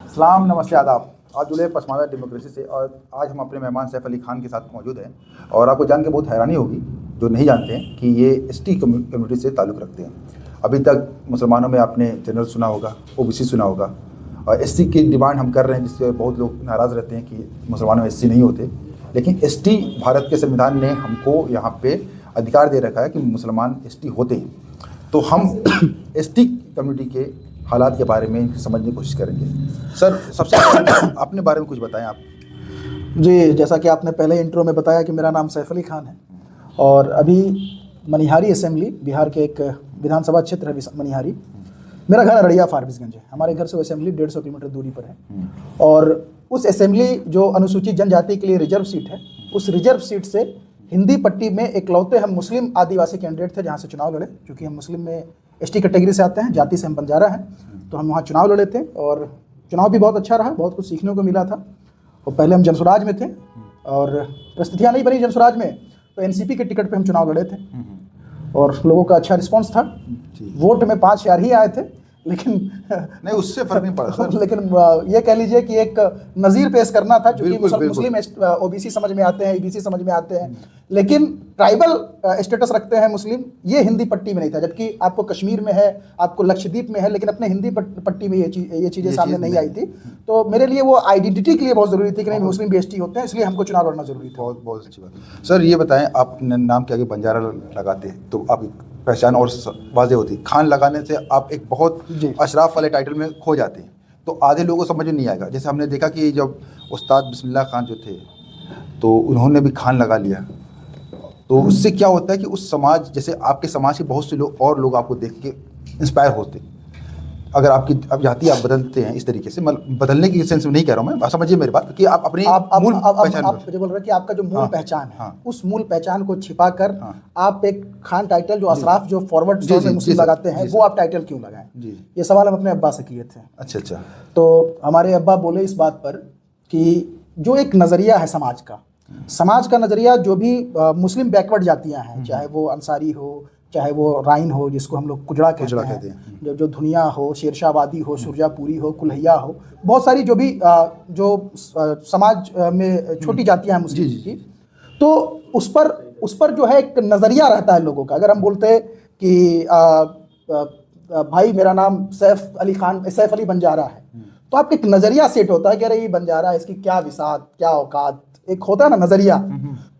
सलाम, नमस्ते, आदाब। आज जुड़े पसमानदा डेमोक्रेसी से और आज हम अपने मेहमान सैफ अली खान के साथ मौजूद हैं और आपको जान के बहुत हैरानी होगी जो नहीं जानते हैं कि ये एसटी कम्युनिटी से ताल्लुक़ रखते हैं। अभी तक मुसलमानों में आपने जनरल सुना होगा, ओबीसी सुना होगा और एसटी की डिमांड हम कर रहे हैं, जिससे बहुत लोग नाराज़ रहते हैं कि मुसलमानों में एसटी नहीं होते। लेकिन एसटी भारत के संविधान ने हमको यहाँ पे अधिकार दे रखा है कि मुसलमान एसटी होते हैं। तो हम एसटी कम्युनिटी के हालात के बारे में समझने की कोशिश करेंगे। सर, सबसे पहले अपने बारे में कुछ बताएं आप। जी, जैसा कि आपने पहले इंट्रो में बताया कि मेरा नाम सैफ अली खान है और अभी मनिहारी असेंबली, बिहार के एक विधानसभा क्षेत्र है मनिहारी। मेरा घर अररिया फारबिसगंज है। हमारे घर से वो असेंबली 150 किलोमीटर दूरी पर है और उस असेंबली जो अनुसूचित जनजाति के लिए रिजर्व सीट है, उस रिजर्व सीट से हिंदी पट्टी में इकलौते हम मुस्लिम आदिवासी कैंडिडेट थे जहाँ से चुनाव लड़े। क्योंकि हम मुस्लिम में एसटी कैटेगरी से आते हैं, जाति से हम बंजारा हैं, तो हम वहाँ चुनाव लड़े थे और चुनाव भी बहुत अच्छा रहा, बहुत कुछ सीखने को मिला था। और पहले हम जनसुराज में थे और परिस्थितियाँ नहीं बनी जनसुराज में, तो एनसीपी के टिकट पे हम चुनाव लड़े थे और लोगों का अच्छा रिस्पांस था। वोट में 5,000 ही आए थे, लेकिन नहीं, उससे फर्क नहीं पड़ा सर। लेकिन ये कह लीजिए कि एक नज़ीर पेश करना था, क्योंकि मुस्लिम ओबीसी समझ में आते हैं, ईबीसी समझ में आते हैं, लेकिन ट्राइबल स्टेटस रखते हैं मुस्लिम, ये हिंदी पट्टी में नहीं था। जबकि आपको कश्मीर में है, आपको लक्षद्वीप में है, लेकिन अपने हिंदी पट्टी में ये चीज़ें सामने नहीं आई थी। तो मेरे लिए वो आइडेंटिटी के लिए बहुत ज़रूरी थी कि नहीं, मुस्लिम भी एसटी होते हैं, इसलिए हमको चुनाव लड़ना जरूरी था। बहुत अच्छी बात। सर, ये बताएं, आप नाम के आगे बंजारा लगाते तो आप पहचान और वाज़ेह होती। खान लगाने से आप एक बहुत अशराफ वाले टाइटल में खो जाते हैं, तो आधे लोगों को समझ में नहीं आएगा। जैसे हमने देखा कि जब उस्ताद बिस्मिल्लाह खान जो थे, तो उन्होंने भी खान लगा लिया, तो उससे क्या होता है कि उस समाज, जैसे आपके समाज के बहुत से लोग और लोग आपको देख के इंस्पायर होते। अगर आपकी अब जाति आप बदलते हैं इस तरीके से, मतलब बदलने की सेंस में नहीं कह रहा हूँ मैं, समझिए मेरी बात, कि आप अपनी मूल पहचान, आप मुझे बोल रहे हैं कि आपका जो मूल पहचान है, उस मूल पहचान को छिपाकर आप एक खान टाइटल जो अशराफ जो फॉरवर्ड से मुस्लिम लगाते हैं, वो आप टाइटल क्यों लगाएं? ये सवाल हम अपने अब्बा से किए थे। अच्छा। तो हमारे अब्बा बोले इस बात पर कि जो एक नज़रिया है समाज का नज़रिया, जो भी मुस्लिम बैकवर्ड जातियाँ हैं, चाहे वो अंसारी हो, चाहे वो राइन हो, जिसको हम लोग कुजड़ा कहते हैं, जो धुनिया हो, शेरशाहवादी हो, सुरजापुरी हो, कुल्हैया हो, बहुत सारी जो भी जो समाज में छोटी जातियां हैं मुस्लिम की, तो उस पर जो है एक नज़रिया रहता है लोगों का। अगर हम बोलते हैं कि भाई मेरा नाम सैफ अली बंजारा है, तो आपका एक नज़रिया सेट होता है कि अरे ये बंजारा है, इसकी क्या विसात, क्या औकात, एक होता है ना नज़रिया।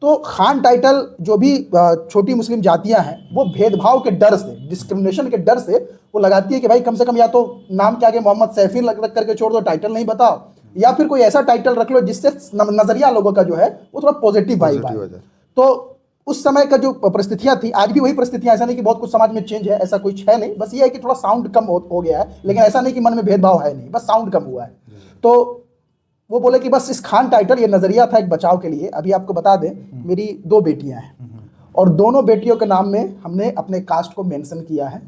तो खान टाइटल जो भी छोटी मुस्लिम जातियां हैं, वो भेदभाव के डर से, डिस्क्रिमिनेशन के डर से वो लगाती है कि भाई कम से कम या तो नाम के आगे मोहम्मद सैफी रख करके छोड़ दो, टाइटल नहीं बताओ, या फिर कोई ऐसा टाइटल रख लो जिससे नज़रिया लोगों का जो है वो थोड़ा पॉजिटिव वाइब आए। तो उस समय का जो परिस्थितियां थी, आज भी वही परिस्थितियां, ऐसा नहीं कि बहुत कुछ समाज में चेंज है, ऐसा कुछ है नहीं, बस ये है कि थोड़ा साउंड कम हो गया है, लेकिन ऐसा नहीं कि मन में भेदभाव है नहीं, बस साउंड कम हुआ है। तो वो बोले कि बस इस खान टाइटल, ये नज़रिया था एक बचाव के लिए। अभी आपको बता दें, मेरी 2 बेटियां हैं और दोनों बेटियों के नाम में हमने अपने कास्ट को मेंशन किया है।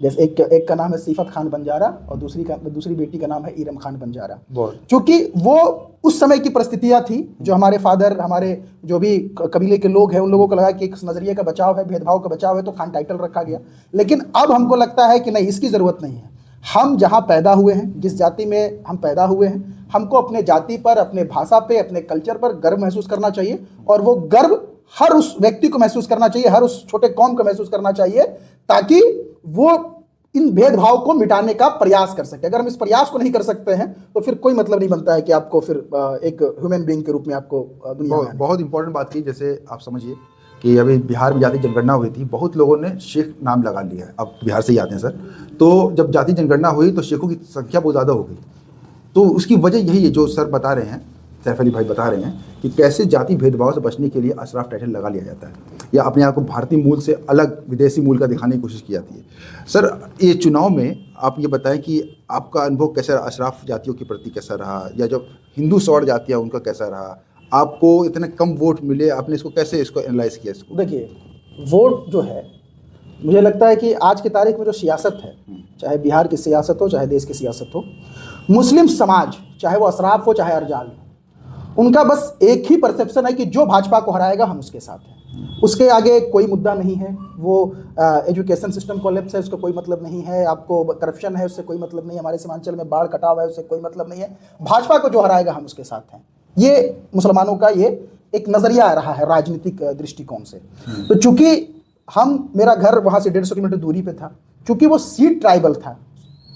जैसे एक का नाम है सिफत खान बंजारा और दूसरी बेटी का नाम है इरम खान बंजारा। क्योंकि वो उस समय की परिस्थितियां थी, जो हमारे फादर, हमारे जो भी कबीले के लोग हैं, उन लोगों को लगा कि एक नज़रिए का बचाव है, भेदभाव का बचाव है, तो खान टाइटल रखा गया। लेकिन अब हमको लगता है कि नहीं, इसकी ज़रूरत नहीं है। हम जहाँ पैदा हुए हैं, जिस जाति में हम पैदा हुए हैं, हमको अपने जाति पर, अपने भाषा पे, अपने कल्चर पर गर्व महसूस करना चाहिए और वो गर्व हर उस व्यक्ति को महसूस करना चाहिए, हर उस छोटे कौम को महसूस करना चाहिए, ताकि वो इन भेदभाव को मिटाने का प्रयास कर सके। अगर हम इस प्रयास को नहीं कर सकते हैं तो फिर कोई मतलब नहीं बनता है कि आपको फिर एक ह्यूमन बीइंग के रूप में आपको दुनिया में। बहुत इंपॉर्टेंट बात की। जैसे आप समझिए कि अभी बिहार में जाति जनगणना हुई थी, बहुत लोगों ने शेख नाम लगा लिया है, अब बिहार से ही आते हैं सर। तो जब जाति जनगणना हुई तो शेखों की संख्या बहुत ज़्यादा हो गई। तो उसकी वजह यही है जो सर बता रहे हैं, सैफ अली भाई बता रहे हैं, कि कैसे जाति भेदभाव से बचने के लिए अशराफ टाइटल लगा लिया जाता है या अपने आप को भारतीय मूल से अलग विदेशी मूल का दिखाने की कोशिश की जाती है। सर, ये चुनाव में आप ये बताएं कि आपका अनुभव कैसा, अशराफ जातियों के प्रति कैसा रहा, या जो हिंदू सवर्ण जातियाँ उनका कैसा रहा? आपको इतने कम वोट मिले, आपने इसको कैसे एनालाइज किया? इसको देखिए, वोट जो है, मुझे लगता है कि आज की तारीख में जो सियासत है, चाहे बिहार की सियासत हो, चाहे देश की सियासत हो, मुस्लिम समाज, चाहे वो अशराफ हो चाहे अरजाल हो, उनका बस एक ही परसेप्शन है कि जो भाजपा को हराएगा हम उसके साथ हैं। उसके आगे कोई मुद्दा नहीं है। वो एजुकेशन सिस्टम कोलैप्स है, उसका कोई मतलब नहीं है। आपको करप्शन है, उससे कोई मतलब नहीं है। हमारे सीमांचल में बाढ़ कटाव है, उससे कोई मतलब नहीं है। भाजपा को जो हराएगा हम उसके साथ हैं। ये मुसलमानों का ये एक नज़रिया रहा है राजनीतिक दृष्टिकोण से। तो चूंकि मेरा घर वहाँ से 150 किलोमीटर दूरी पे था, चूंकि वो सीट ट्राइबल था,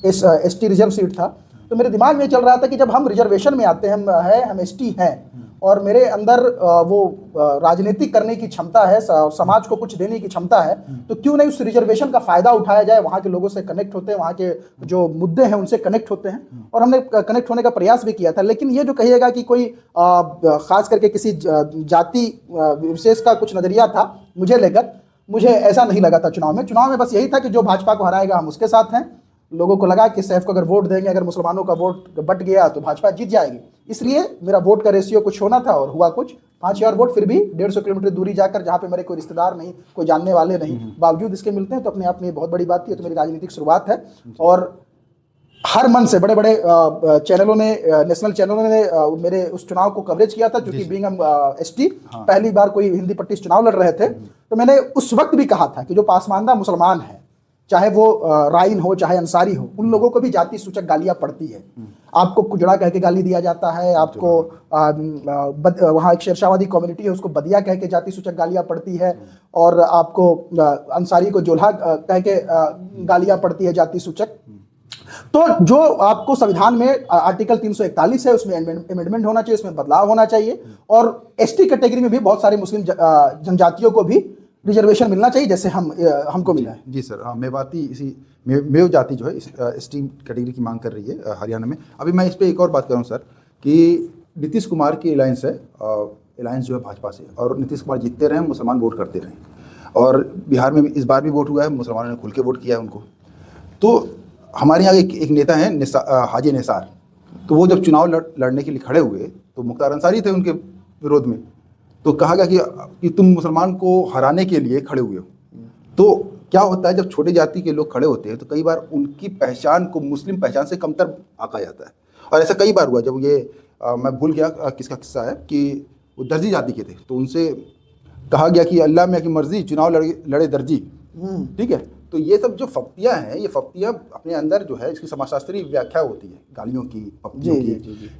एसटी रिजर्व सीट था, तो मेरे दिमाग में चल रहा था कि जब हम रिजर्वेशन में आते हैं, हम एसटी हैं और मेरे अंदर वो राजनीतिक करने की क्षमता है, समाज को कुछ देने की क्षमता है, तो क्यों नहीं उस रिजर्वेशन का फायदा उठाया जाए। वहाँ के लोगों से कनेक्ट होते हैं, वहाँ के जो मुद्दे हैं उनसे कनेक्ट होते हैं, और हमने कनेक्ट होने का प्रयास भी किया था। लेकिन ये जो कहिएगा कि कोई खास करके किसी जाति विशेष का कुछ नजरिया था मुझे लेकर, मुझे ऐसा नहीं लगा था। चुनाव में बस यही था कि जो भाजपा को हराएगा हम उसके साथ हैं। लोगों को लगा कि सैफ को अगर वोट देंगे, अगर मुसलमानों का वोट बट गया तो भाजपा जीत जाएगी, इसलिए मेरा वोट का रेशियो कुछ होना था और हुआ कुछ। 5000 वोट फिर भी 150 किलोमीटर दूरी जाकर, जहाँ पे मेरे कोई रिश्तेदार नहीं, कोई जानने वाले नहीं, बावजूद इसके मिलते हैं, तो अपने आप में बहुत बड़ी बात थी। तो मेरी राजनीतिक शुरुआत है और हर मन से बड़े बड़े चैनलों ने, नेशनल चैनलों ने मेरे उस चुनाव को कवरेज किया था, क्योंकि बीइंग एसटी पहली बार कोई हिंदी पट्टी चुनाव लड़ रहे थे। तो मैंने उस वक्त भी कहा था कि जो पासमानदा मुसलमान है, चाहे वो राइन हो चाहे अंसारी हो, उन लोगों को भी जाति सूचक गालियां पड़ती है। आपको कुजड़ा कह के गाली दिया जाता है, आपको वहाँ एक शेरशाहवादी कम्युनिटी है उसको बदिया कह के जाति सूचक गालियां पड़ती है, और आपको अंसारी को जोल्हा कह के गालियां पड़ती है जाति सूचक। तो जो आपको संविधान में आर्टिकल 341 है, उसमें अमेंडमेंट होना चाहिए, उसमें बदलाव होना चाहिए, और एसटी कैटेगरी में भी बहुत सारे मुस्लिम जनजातियों को भी रिजर्वेशन मिलना चाहिए, जैसे हमको मिला है। जी सर, हाँ, मेवाती इसी मेव जाति जो है एसटी कैटेगरी की मांग कर रही है हरियाणा में। अभी मैं इस पर एक और बात करूँ सर, कि नीतीश कुमार की अलायंस है, अलायंस जो है भाजपा से, और नीतीश कुमार जीतते रहे, मुसलमान वोट करते रहे, और बिहार में इस बार भी वोट हुआ है, मुसलमानों ने खुल के वोट किया है उनको। तो हमारे यहाँ एक नेता हैं हाजी निसार, तो वो जब चुनाव लड़ने के लिए खड़े हुए तो मुख्तार अंसारी थे उनके विरोध में, तो कहा गया कि तुम मुसलमान को हराने के लिए खड़े हुए हो। तो क्या होता है, जब छोटे जाति के लोग खड़े होते हैं तो कई बार उनकी पहचान को मुस्लिम पहचान से कमतर आंका जाता है, और ऐसा कई बार हुआ। जब ये मैं भूल गया किसका किस्सा है, कि वो दर्जी जाति के थे, तो उनसे कहा गया कि अल्लाह में की मर्जी, चुनाव लड़े दर्जी, ठीक है। तो ये सब जो फप्तियाँ हैं, ये फप्तियाँ अपने अंदर जो है, इसकी समाजशास्त्री व्याख्या होती है गालियों की, फप्तियों की,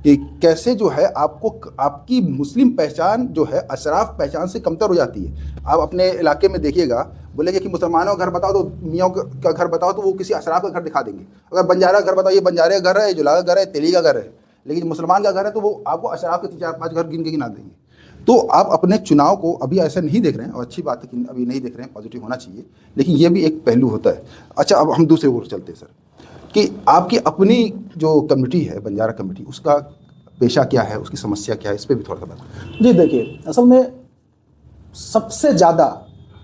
कि कैसे जो है आपकी मुस्लिम पहचान जो है अशराफ पहचान से कमतर हो जाती है। आप अपने इलाके में देखिएगा, बोलेंगे कि मुसलमानों का घर बताओ तो मियाँ का घर बताओ तो वो किसी अशराफ का घर दिखा देंगे। अगर बंजारा का घर बताओ, ये बंजारे का घर है, जुला का घर है, तेली का घर है, लेकिन मुसलमान का घर है तो वो आपको अशराफ के 4-5 घर गिन के गिना देंगे। तो आप अपने चुनाव को अभी ऐसा नहीं देख रहे हैं, और अच्छी बात है कि अभी नहीं देख रहे हैं, पॉजिटिव होना चाहिए, लेकिन ये भी एक पहलू होता है। अच्छा, अब हम दूसरे ओर चलते हैं सर, कि आपकी अपनी जो कम्युनिटी है, बंजारा कम्युनिटी, उसका पेशा क्या है, उसकी समस्या क्या है, इस पर भी थोड़ा सा बताएं। जी देखिए, असल में सबसे ज़्यादा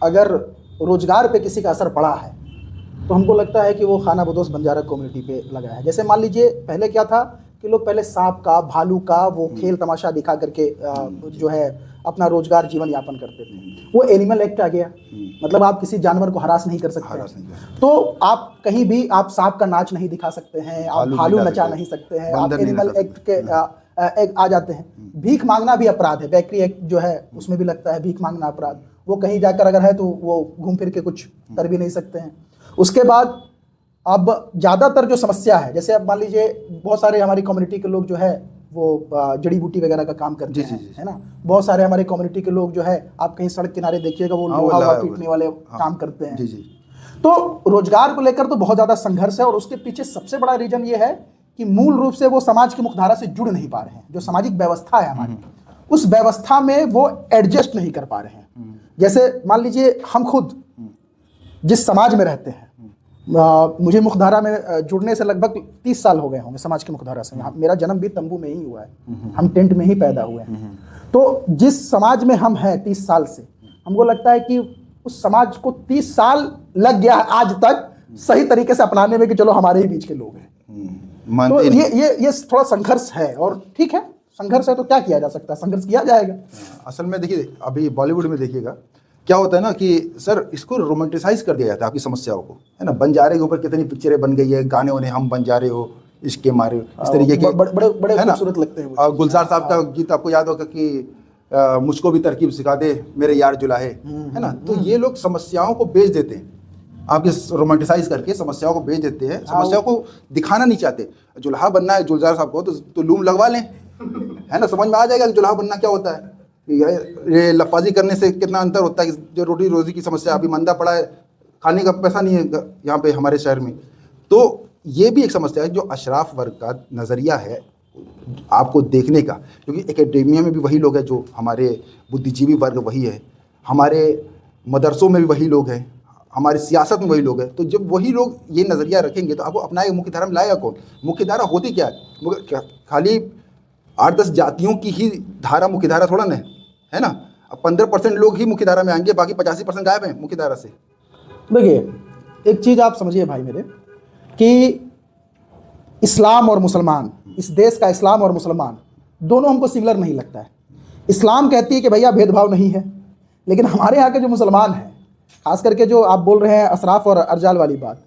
अगर रोजगार पे किसी का असर पड़ा है तो हमको लगता है कि वो खाना बदोश बंजारा कम्युनिटी पे लगा है। जैसे मान लीजिए, पहले क्या था कि लोग पहले सांप का, भालू का वो खेल तमाशा दिखा करके जो है अपना रोजगार जीवन यापन करते थे। वो एनिमल एक्ट आ गया, मतलब आप किसी जानवर को हरास नहीं कर सकते। तो आप कहीं भी आप सांप का नाच नहीं दिखा सकते हैं, आप भालू नचा नहीं सकते हैं, आप एनिमल एक्ट के आ जाते हैं। भीख मांगना भी अपराध है, बैकरी एक्ट जो है उसमें भी लगता है भीख मांगना अपराध। वो कहीं जाकर अगर है तो वो घूम फिर के कुछ कर भी नहीं सकते हैं। उसके बाद अब ज़्यादातर जो समस्या है, जैसे अब मान लीजिए बहुत सारे हमारी कम्युनिटी के लोग जो है वो जड़ी बूटी वगैरह का काम करते हैं, है ना। बहुत सारे हमारे कम्युनिटी के लोग जो है, आप कहीं सड़क किनारे देखिएगा, वो लोहा पीटने वाले काम करते हैं। तो रोजगार को लेकर तो बहुत ज़्यादा संघर्ष है, और उसके पीछे सबसे बड़ा रीजन ये है कि मूल रूप से वो समाज की मुख्यधारा से जुड़ नहीं पा रहे हैं। जो सामाजिक व्यवस्था है हमारी, उस व्यवस्था में वो एडजस्ट नहीं कर पा रहे हैं। जैसे मान लीजिए, हम खुद जिस समाज में रहते हैं, मुझे मुख्यधारा में जुड़ने से लगभग 30 साल हो गए होंगे समाज की मुख्यधारा से। मेरा जन्म भी तंबू में ही हुआ है, हम टेंट में ही पैदा हुए हैं। तो जिस समाज में हम हैं 30 साल से, हमको लगता है कि उस समाज को 30 साल लग गया है आज तक सही तरीके से अपनाने में कि चलो हमारे ही बीच के लोग हैं। तो ये थोड़ा संघर्ष है, और ठीक है, संघर्ष है तो क्या किया जा सकता है, संघर्ष किया जाएगा। असल में देखिए, अभी बॉलीवुड में देखिएगा क्या होता है ना, कि सर इसको रोमांटिसाइज कर दिया जाता है आपकी समस्याओं को, है ना। बंजारे के ऊपर कितनी पिक्चरें बन गई है, गाने होने, हम बंजारे हो, इश्क के मारे, इस तरीके के बड़े खूबसूरत लगते हैं। गुलजार साहब का गीत आपको याद होगा कि मुझको भी तरकीब सिखा दे मेरे यार जुलाहे, है ना। तो ये लोग समस्याओं को बेच देते हैं, आपके रोमांटिसाइज करके समस्याओं को बेच देते हैं, समस्याओं को दिखाना नहीं चाहते। जुल्हा बनना है गुलजार साहब को तो लूम लगवा लें, है ना, समझ में आ जाएगा कि जुल्हा बनना क्या होता है। ये लफाजी करने से कितना अंतर होता है कि जो रोटी रोजी की समस्या, अभी मंदा पड़ा है, खाने का पैसा नहीं है यहाँ पे हमारे शहर में। तो ये भी एक समस्या है जो अशराफ वर्ग का नज़रिया है आपको देखने का, क्योंकि एकेडेमिया में भी वही लोग हैं, जो हमारे बुद्धिजीवी वर्ग वही है, हमारे मदरसों में भी वही लोग हैं, हमारी सियासत में वही लोग हैं। तो जब वही लोग ये नज़रिया रखेंगे तो आपको अपनाएगा, मुख्य धारा में लाएगा कौन? मुख्य धारा होती क्या है? खाली 8-10 जातियों की ही धारा मुख्य धारा थोड़ा ना है ना। अब 15% लोग ही मुख्य धारा में आएंगे, बाकी 85% गायब हैं मुख्य धारा से। देखिए एक चीज़ आप समझिए भाई मेरे, कि इस्लाम और मुसलमान, इस देश का इस्लाम और मुसलमान दोनों हमको सिमिलर नहीं लगता है। इस्लाम कहती है कि भैया भेदभाव नहीं है, लेकिन हमारे यहाँ के जो मुसलमान हैं, खास करके जो आप बोल रहे हैं अशराफ और अर्जाल वाली बात,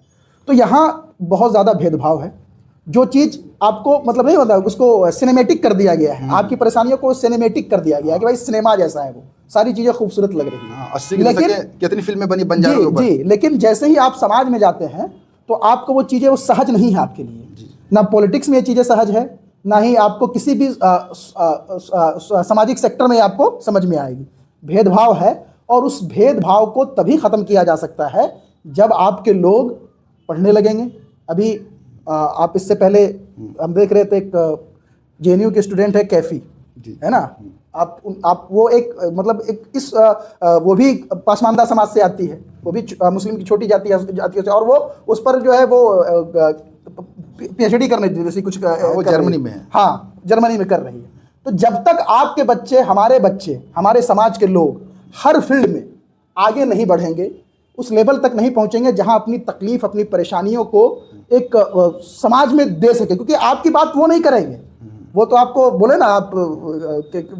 तो यहाँ बहुत ज़्यादा भेदभाव है। जो चीज़ आपको मतलब नहीं होता उसको सिनेमेटिक कर दिया गया है, आपकी परेशानियों को सिनेमेटिक कर दिया गया है कि भाई सिनेमा जैसा है, वो सारी चीज़ें खूबसूरत लग रही हैं। 80 के दशक के कितनी फिल्में बन जा रही हैं जी, लेकिन जैसे ही आप समाज में जाते हैं तो आपको वो चीज़ें वो सहज नहीं है आपके लिए। ना पॉलिटिक्स में ये चीज़ें सहज है, ना ही आपको किसी भी सामाजिक सेक्टर में आपको समझ में आएगी। भेदभाव है, और उस भेदभाव को तभी ख़त्म किया जा सकता है जब आपके लोग पढ़ने लगेंगे। अभी आप इससे पहले हम देख रहे थे, एक जेएनयू के स्टूडेंट है कैफ़ी, है ना, आप वो एक मतलब एक इस वो भी पसमानदा समाज से आती है, वो भी मुस्लिम की छोटी जातियों से, और वो उस पर जो है वो पीएचडी करने जैसी कुछ वो जर्मनी में है। हाँ, जर्मनी में कर रही है। तो जब तक आपके बच्चे, हमारे समाज के लोग हर फील्ड में आगे नहीं बढ़ेंगे, उस लेवल तक नहीं पहुंचेंगे जहां अपनी तकलीफ, अपनी परेशानियों को एक समाज में दे सके, क्योंकि आपकी बात वो नहीं करेंगे। वो तो आपको बोले ना, आप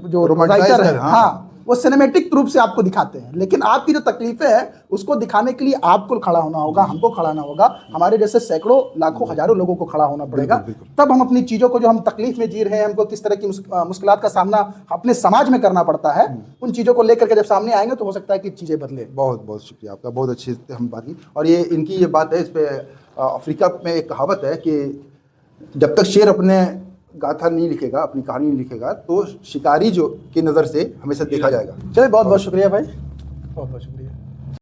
जो राइटर है, हाँ, वो सिनेमेटिक रूप से आपको दिखाते हैं, लेकिन आपकी जो तकलीफें हैं उसको दिखाने के लिए आपको खड़ा होना होगा, हमको खड़ा होना होगा, हमारे जैसे सैकड़ों, लाखों, हज़ारों लोगों को खड़ा होना पड़ेगा। तब हम अपनी चीज़ों को, जो हम तकलीफ में जी रहे हैं, हमको किस तरह की मुश्किलात का सामना अपने समाज में करना पड़ता है, उन चीज़ों को लेकर के जब सामने आएंगे तो हो सकता है कि चीज़ें बदले। बहुत बहुत शुक्रिया आपका, बहुत अच्छी हम बात की। और ये इनकी ये बात है, इस पर अफ्रीका में एक कहावत है कि जब तक शेर अपने गाथा नहीं लिखेगा, अपनी कहानी नहीं लिखेगा, तो शिकारी जो की नज़र से हमेशा देखा जाएगा। चलिए, बहुत बहुत शुक्रिया भाई, बहुत बहुत शुक्रिया।